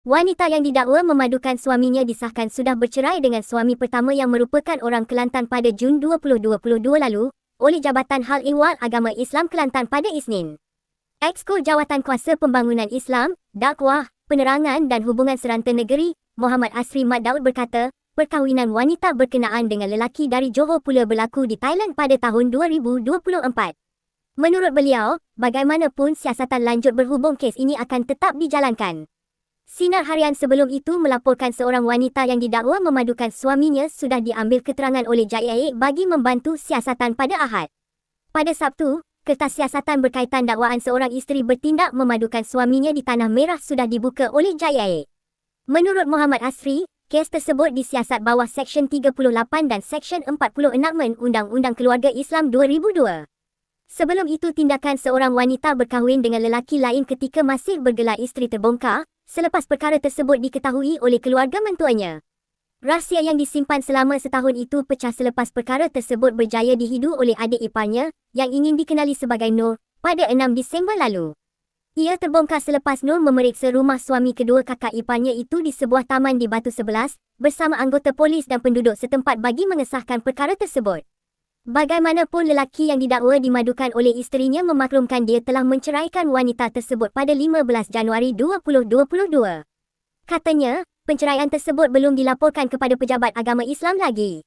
Wanita yang didakwa memadukan suaminya disahkan sudah bercerai dengan suami pertama yang merupakan orang Kelantan pada Jun 2022 lalu oleh Jabatan Hal Ehwal Agama Islam Kelantan pada Isnin. Exco Jawatankuasa Pembangunan Islam, Dakwah, Penerangan dan Hubungan Seranta Negeri, Muhammad Asri Mat Daud berkata, perkahwinan wanita berkenaan dengan lelaki dari Johor pula berlaku di Thailand pada tahun 2024. Menurut beliau, bagaimanapun siasatan lanjut berhubung kes ini akan tetap dijalankan. Sinar Harian sebelum itu melaporkan seorang wanita yang didakwa memadukan suaminya sudah diambil keterangan oleh JIA bagi membantu siasatan pada Ahad. Pada Sabtu, kertas siasatan berkaitan dakwaan seorang isteri bertindak memadukan suaminya di Tanah Merah sudah dibuka oleh JIA. Menurut Muhammad Asri, kes tersebut disiasat bawah Seksyen 38 dan Seksyen 46 Undang-Undang Keluarga Islam 2002. Sebelum itu tindakan seorang wanita berkahwin dengan lelaki lain ketika masih bergelar isteri terbongkar, selepas perkara tersebut diketahui oleh keluarga mentuanya. Rahsia yang disimpan selama setahun itu pecah selepas perkara tersebut berjaya dihidu oleh adik iparnya yang ingin dikenali sebagai Nur pada 6 Disember lalu. Ia terbongkar selepas Nur memeriksa rumah suami kedua kakak iparnya itu di sebuah taman di Batu 11 bersama anggota polis dan penduduk setempat bagi mengesahkan perkara tersebut. Bagaimanapun lelaki yang didakwa dimadukan oleh isterinya memaklumkan dia telah menceraikan wanita tersebut pada 15 Januari 2022. Katanya, penceraian tersebut belum dilaporkan kepada pejabat agama Islam lagi.